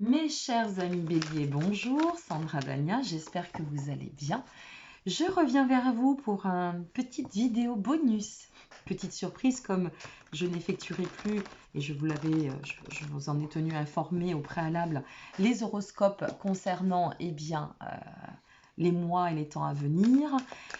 Mes chers amis béliers, bonjour, Sandra Dania, j'espère que vous allez bien. Je reviens vers vous pour une petite vidéo bonus, petite surprise comme je n'effectuerai plus, et je vous en ai tenu informé au préalable, les horoscopes concernant les mois et les temps à venir.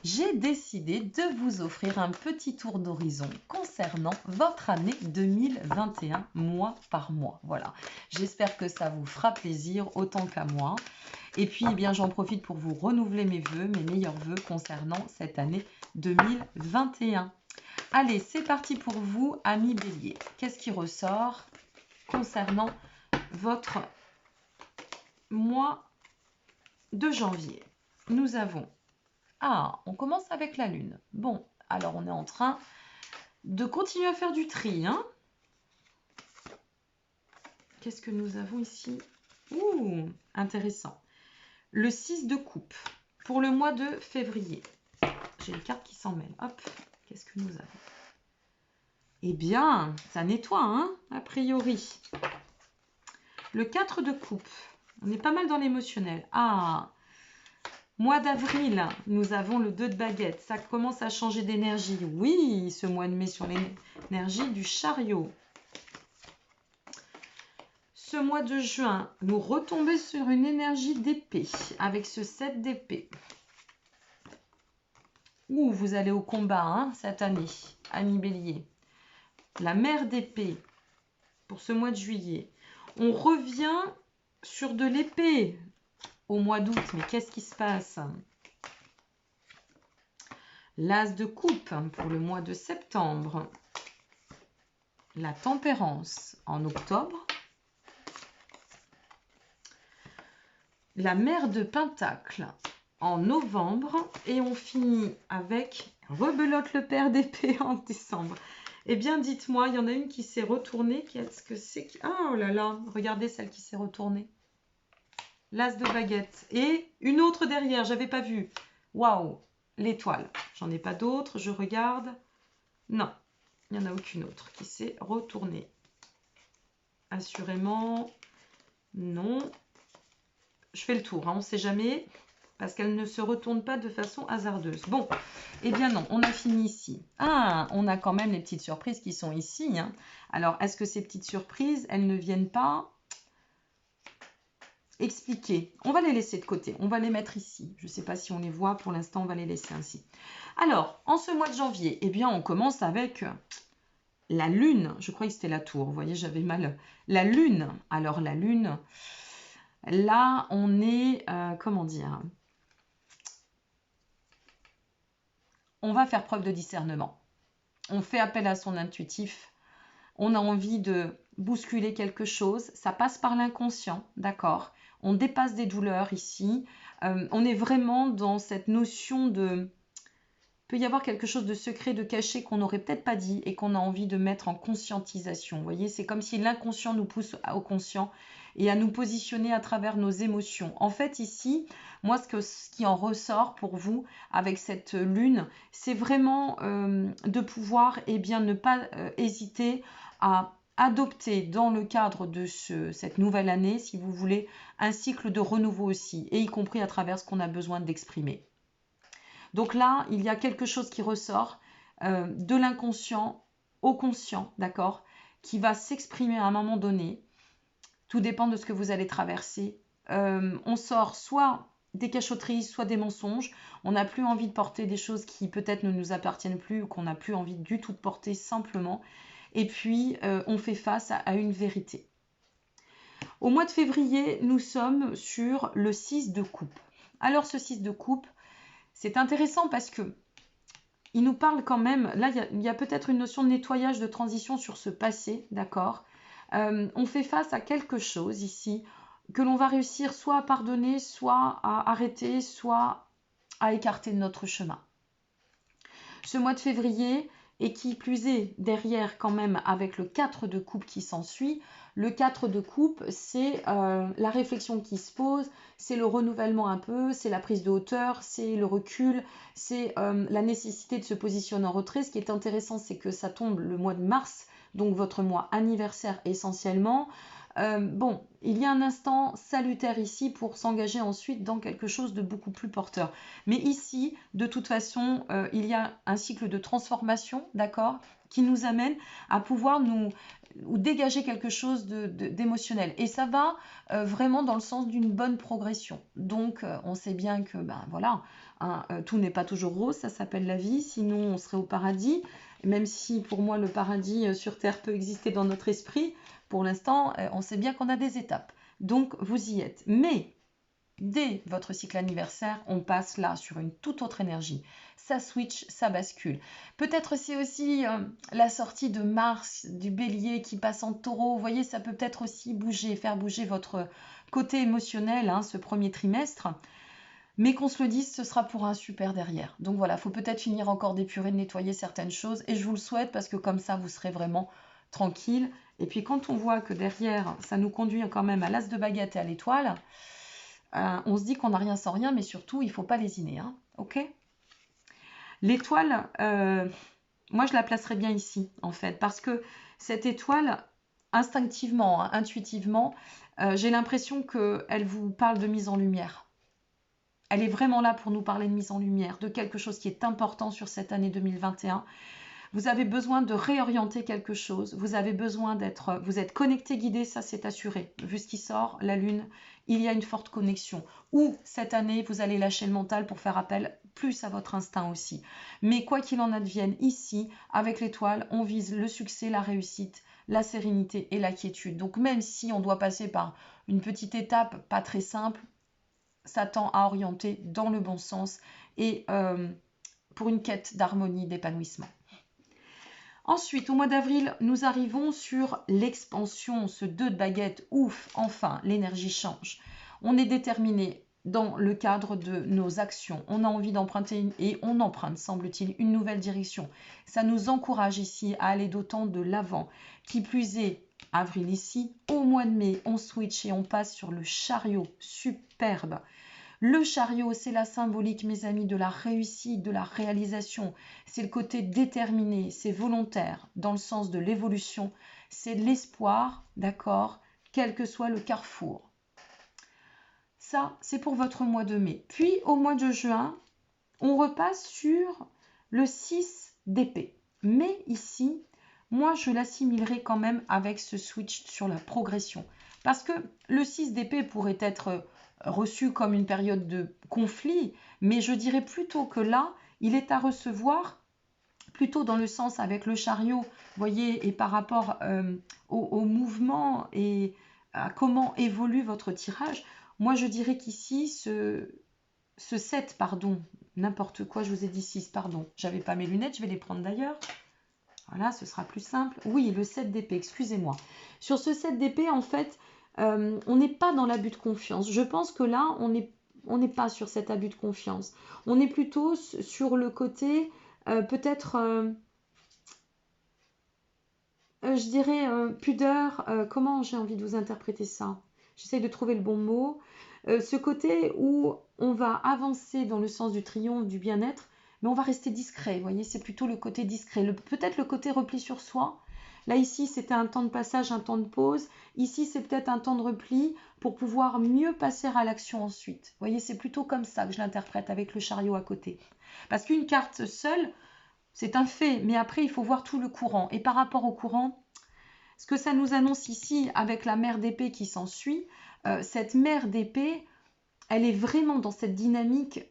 J'ai décidé de vous offrir un petit tour d'horizon concernant votre année 2021, mois par mois. Voilà, j'espère que ça vous fera plaisir autant qu'à moi. Et puis, j'en profite pour vous renouveler mes meilleurs vœux concernant cette année 2021. Allez, c'est parti pour vous, amis béliers. Qu'est-ce qui ressort concernant votre mois de janvier? Nous avons... on commence avec la lune. Bon, alors on est en train de continuer à faire du tri. Qu'est-ce que nous avons ici? Intéressant. Le 6 de coupe pour le mois de février. J'ai une carte qui s'en mêle. Hop, qu'est-ce que nous avons? Eh bien, ça nettoie, a priori. Le 4 de coupe. On est pas mal dans l'émotionnel. Mois d'avril, nous avons le 2 de baguette. Ça commence à changer d'énergie. Oui, ce mois de mai sur l'énergie du chariot. Ce mois de juin, nous retombons sur une énergie d'épée avec ce 7 d'épée. Vous allez au combat cette année, amis bélier. La mère d'épée pour ce mois de juillet. On revient sur de l'épée au mois d'août. Mais qu'est-ce qui se passe? L'as de coupe pour le mois de septembre. La tempérance en octobre. La mère de pentacle en novembre. Et on finit avec rebelote le père d'épée en décembre. Eh bien, dites-moi, il y en a une qui s'est retournée. Qu'est-ce que c'est? Oh là là, regardez celle qui s'est retournée. L'as de baguette. Et une autre derrière, j'avais pas vu. Waouh, l'étoile. J'en ai pas d'autres, je regarde. Non, il n'y en a aucune autre qui s'est retournée. Assurément, non. Je fais le tour, on ne sait jamais, parce qu'elle ne se retourne pas de façon hasardeuse. Bon, eh bien non, on a fini ici. On a quand même les petites surprises qui sont ici. Alors, est-ce que ces petites surprises, elles ne viennent pas expliquer? On va les laisser de côté, on va les mettre ici. Je ne sais pas si on les voit, pour l'instant, on va les laisser ainsi. Alors, en ce mois de janvier, eh bien, on commence avec la lune. Je croyais que c'était la tour, vous voyez, j'avais mal. La lune, alors la lune... Là, on est, comment dire, on va faire preuve de discernement. On fait appel à son intuitif. On a envie de bousculer quelque chose. Ça passe par l'inconscient, d'accord? On dépasse des douleurs ici. On est vraiment dans cette notion de... Il peut y avoir quelque chose de secret, de caché qu'on n'aurait peut-être pas dit et qu'on a envie de mettre en conscientisation. Vous voyez, c'est comme si l'inconscient nous pousse au conscient et à nous positionner à travers nos émotions. En fait, ici, moi, ce qui en ressort pour vous avec cette lune, c'est vraiment de pouvoir ne pas hésiter à adopter dans le cadre de cette nouvelle année, si vous voulez, un cycle de renouveau aussi, et y compris à travers ce qu'on a besoin d'exprimer. Donc là, il y a quelque chose qui ressort de l'inconscient au conscient, d'accord, qui va s'exprimer à un moment donné. Tout dépend de ce que vous allez traverser. On sort soit des cachotteries, soit des mensonges. On n'a plus envie de porter des choses qui peut-être ne nous appartiennent plus ou qu'on n'a plus envie du tout de porter simplement. Et puis, on fait face à une vérité. Au mois de février, nous sommes sur le 6 de coupe. Alors, ce 6 de coupe, c'est intéressant parce que il nous parle quand même, là il y a peut-être une notion de nettoyage, de transition sur ce passé, d'accord? On fait face à quelque chose ici que l'on va réussir soit à pardonner, soit à arrêter, soit à écarter de notre chemin. Ce mois de février, et qui plus est derrière quand même avec le 4 de coupe qui s'ensuit, le 4 de coupe, c'est la réflexion qui se pose, c'est le renouvellement un peu, c'est la prise de hauteur, c'est le recul, c'est la nécessité de se positionner en retrait. Ce qui est intéressant, c'est que ça tombe le mois de mars, donc votre mois anniversaire essentiellement. Bon, il y a un instant salutaire ici pour s'engager ensuite dans quelque chose de beaucoup plus porteur. Mais ici, de toute façon, il y a un cycle de transformation, d'accord, qui nous amène à pouvoir nous ou dégager quelque chose d'émotionnel. Et ça va vraiment dans le sens d'une bonne progression. Donc, on sait bien que, ben voilà, hein, tout n'est pas toujours rose, ça s'appelle la vie, sinon on serait au paradis. Même si pour moi le paradis sur Terre peut exister dans notre esprit, pour l'instant, on sait bien qu'on a des étapes. Donc, vous y êtes. Mais dès votre cycle anniversaire, on passe là sur une toute autre énergie. Ça switch, ça bascule. Peut-être c'est aussi la sortie de Mars, du bélier qui passe en taureau. Vous voyez, ça peut peut-être aussi bouger, faire bouger votre côté émotionnel, hein, ce premier trimestre. Mais qu'on se le dise, ce sera pour un super derrière. Donc voilà, il faut peut-être finir encore d'épurer, de nettoyer certaines choses. Et je vous le souhaite parce que comme ça, vous serez vraiment tranquille. Et puis quand on voit que derrière, ça nous conduit quand même à l'as de baguette et à l'étoile, on se dit qu'on n'a rien sans rien, mais surtout, il ne faut pas lésiner. Hein, ok? L'étoile, moi je la placerai bien ici, en fait, parce que cette étoile, instinctivement, hein, intuitivement, j'ai l'impression qu'elle vous parle de mise en lumière. Elle est vraiment là pour nous parler de mise en lumière, de quelque chose qui est important sur cette année 2021. Vous avez besoin de réorienter quelque chose, vous avez besoin d'être, vous êtes connecté, guidé, ça c'est assuré. Vu ce qui sort, la Lune, il y a une forte connexion. Ou cette année, vous allez lâcher le mental pour faire appel plus à votre instinct aussi. Mais quoi qu'il en advienne, ici, avec l'étoile, on vise le succès, la réussite, la sérénité et la quiétude. Donc même si on doit passer par une petite étape pas très simple, ça tend à orienter dans le bon sens et pour une quête d'harmonie, d'épanouissement. Ensuite, au mois d'avril, nous arrivons sur l'expansion, ce 2 de baguette. Ouf, enfin, l'énergie change. On est déterminé dans le cadre de nos actions. On a envie d'emprunter et on emprunte, semble-t-il, une nouvelle direction. Ça nous encourage ici à aller d'autant de l'avant. Qui plus est, avril ici, au mois de mai, on switch et on passe sur le chariot. Superbe. Le chariot, c'est la symbolique, mes amis, de la réussite, de la réalisation. C'est le côté déterminé, c'est volontaire, dans le sens de l'évolution. C'est de l'espoir, d'accord, quel que soit le carrefour. Ça, c'est pour votre mois de mai. Puis, au mois de juin, on repasse sur le 6 d'épée. Mais ici, moi, je l'assimilerai quand même avec ce switch sur la progression. Parce que le 6 d'épée pourrait être reçu comme une période de conflit, mais je dirais plutôt que là, il est à recevoir plutôt dans le sens avec le chariot, voyez, et par rapport au mouvement et à comment évolue votre tirage. Moi, je dirais qu'ici, ce 7, pardon, n'importe quoi, je vous ai dit 6, pardon, j'avais pas mes lunettes, je vais les prendre d'ailleurs. Voilà, ce sera plus simple. Oui, le 7 d'épée, excusez-moi. Sur ce 7 d'épée, en fait, on n'est pas dans l'abus de confiance. Je pense que là, on n'est pas sur cet abus de confiance. On est plutôt sur le côté, peut-être, je dirais, pudeur. Comment j'ai envie de vous interpréter ça? J'essaye de trouver le bon mot. Ce côté où on va avancer dans le sens du triomphe, du bien-être, mais on va rester discret. Vous voyez, c'est plutôt le côté discret. Peut-être le côté repli sur soi. Là, ici, c'était un temps de passage, un temps de pause. Ici, c'est peut-être un temps de repli pour pouvoir mieux passer à l'action ensuite. Vous voyez, c'est plutôt comme ça que je l'interprète avec le chariot à côté. Parce qu'une carte seule, c'est un fait, mais après, il faut voir tout le courant. Et par rapport au courant, ce que ça nous annonce ici avec la mère d'épée qui s'ensuit, cette mère d'épée, elle est vraiment dans cette dynamique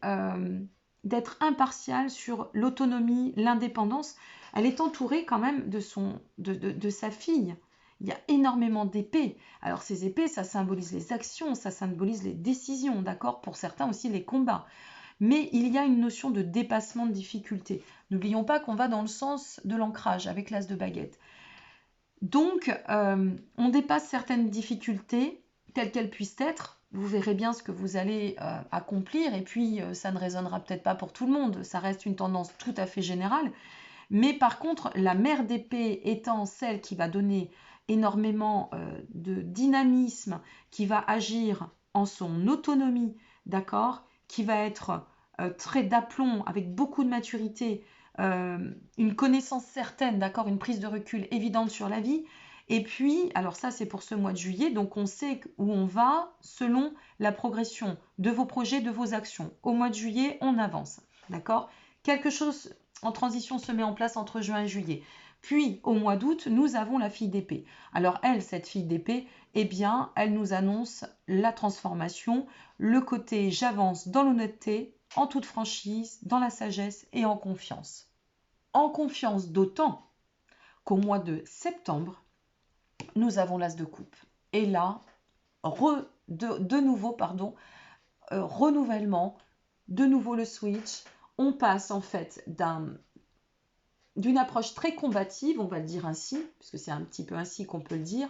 d'être impartiale sur l'autonomie, l'indépendance. Elle est entourée quand même de sa fille. Il y a énormément d'épées. Alors ces épées, ça symbolise les actions, ça symbolise les décisions, d'accord? Pour certains aussi les combats. Mais il y a une notion de dépassement de difficulté. N'oublions pas qu'on va dans le sens de l'ancrage avec l'as de baguette. Donc, on dépasse certaines difficultés, telles qu'elles puissent être. Vous verrez bien ce que vous allez accomplir, et puis ça ne résonnera peut-être pas pour tout le monde. Ça reste une tendance tout à fait générale. Mais par contre, la mère d'épée étant celle qui va donner énormément de dynamisme, qui va agir en son autonomie, d'accord, qui va être très d'aplomb, avec beaucoup de maturité, une connaissance certaine, d'accord, une prise de recul évidente sur la vie, Et puis, alors ça c'est pour ce mois de juillet, donc on sait où on va selon la progression de vos projets, de vos actions. Au mois de juillet, on avance, d'accord? Quelque chose en transition se met en place entre juin et juillet. Puis, au mois d'août, nous avons la fille d'épée. Alors elle, cette fille d'épée, eh bien, elle nous annonce la transformation, le côté j'avance dans l'honnêteté, en toute franchise, dans la sagesse et en confiance. En confiance d'autant qu'au mois de septembre, nous avons l'as de coupe. Et là, de nouveau, renouvellement, de nouveau le switch. On passe en fait d'une approche très combative, on va le dire ainsi, puisque c'est un petit peu ainsi qu'on peut le dire,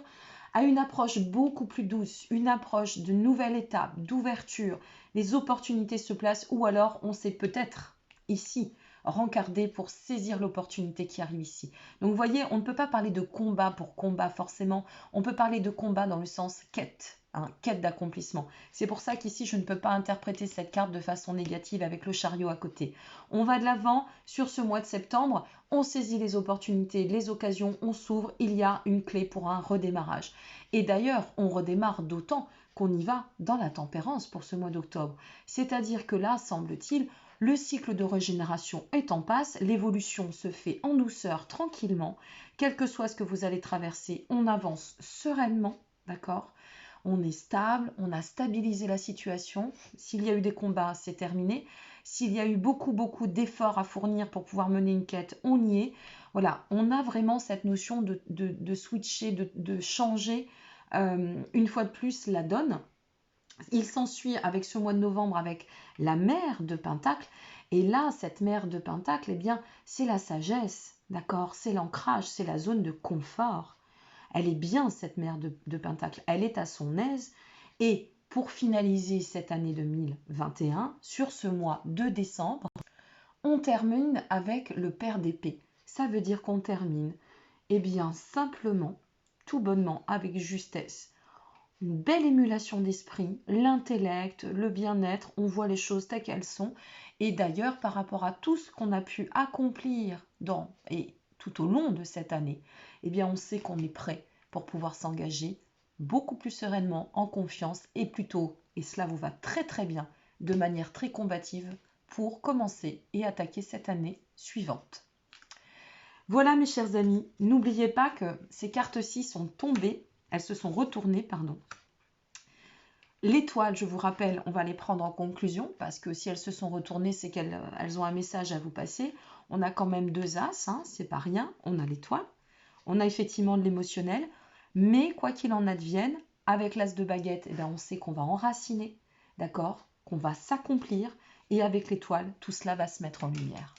à une approche beaucoup plus douce, une approche de nouvelle étape, d'ouverture. Les opportunités se placent, ou alors on s'est peut-être ici rencardé pour saisir l'opportunité qui arrive ici. Donc vous voyez, on ne peut pas parler de combat pour combat forcément, on peut parler de combat dans le sens quête, quête d'accomplissement. C'est pour ça qu'ici je ne peux pas interpréter cette carte de façon négative avec le chariot à côté. On va de l'avant sur ce mois de septembre, on saisit les opportunités, les occasions, on s'ouvre, il y a une clé pour un redémarrage. Et d'ailleurs, on redémarre d'autant qu'on y va dans la tempérance pour ce mois d'octobre. C'est-à-dire que là, semble-t-il, le cycle de régénération est en passe, l'évolution se fait en douceur, tranquillement. Quel que soit ce que vous allez traverser, on avance sereinement, d'accord? On est stable, on a stabilisé la situation. S'il y a eu des combats, c'est terminé. S'il y a eu beaucoup d'efforts à fournir pour pouvoir mener une quête, on y est. Voilà, on a vraiment cette notion de switcher, de changer une fois de plus la donne. Il s'ensuit avec ce mois de novembre avec la mère de Pentacle. Et là, cette mère de Pentacle, eh bien, c'est la sagesse, d'accord? C'est l'ancrage, c'est la zone de confort. Elle est bien, cette mère de Pentacle. Elle est à son aise. Et pour finaliser cette année 2021, sur ce mois de décembre, on termine avec le père d'épée. Ça veut dire qu'on termine, eh bien, simplement, tout bonnement, avec justesse, une belle émulation d'esprit, l'intellect, le bien-être, on voit les choses telles qu'elles sont. Et d'ailleurs, par rapport à tout ce qu'on a pu accomplir et tout au long de cette année, eh bien, on sait qu'on est prêt pour pouvoir s'engager beaucoup plus sereinement, en confiance et plutôt, et cela vous va très très bien, de manière très combative pour commencer et attaquer cette année suivante. Voilà mes chers amis, n'oubliez pas que ces cartes-ci sont tombées, elles se sont retournées, pardon. L'étoile, je vous rappelle, on va les prendre en conclusion parce que si elles se sont retournées, c'est qu'elles ont un message à vous passer. On a quand même 2 as, c'est pas rien. On a l'étoile, on a effectivement de l'émotionnel, mais quoi qu'il en advienne, avec l'as de baguette, eh bien, on sait qu'on va enraciner, d'accord, qu'on va s'accomplir et avec l'étoile, tout cela va se mettre en lumière.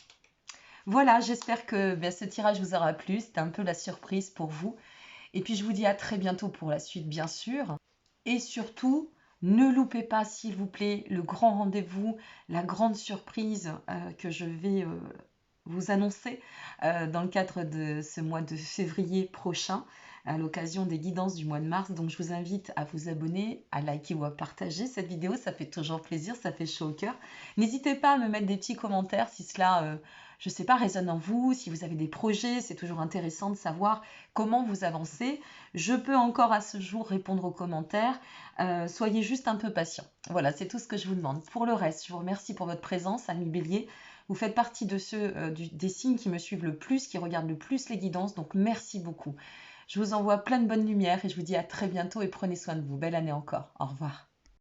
Voilà, j'espère que ce tirage vous aura plu. C'était un peu la surprise pour vous. Et puis je vous dis à très bientôt pour la suite, bien sûr. Et surtout, ne loupez pas, s'il vous plaît, le grand rendez-vous, la grande surprise que je vais vous annoncer dans le cadre de ce mois de février prochain, à l'occasion des guidances du mois de mars. Donc, je vous invite à vous abonner, à liker ou à partager cette vidéo. Ça fait toujours plaisir, ça fait chaud au cœur. N'hésitez pas à me mettre des petits commentaires si cela, je ne sais pas, résonne en vous, si vous avez des projets. C'est toujours intéressant de savoir comment vous avancez. Je peux encore à ce jour répondre aux commentaires. Soyez juste un peu patient. Voilà, c'est tout ce que je vous demande. Pour le reste, je vous remercie pour votre présence, amis Bélier. Vous faites partie de ceux des signes qui me suivent le plus, qui regardent le plus les guidances. Donc, merci beaucoup. Je vous envoie plein de bonnes lumières et je vous dis à très bientôt et prenez soin de vous. Belle année encore. Au revoir.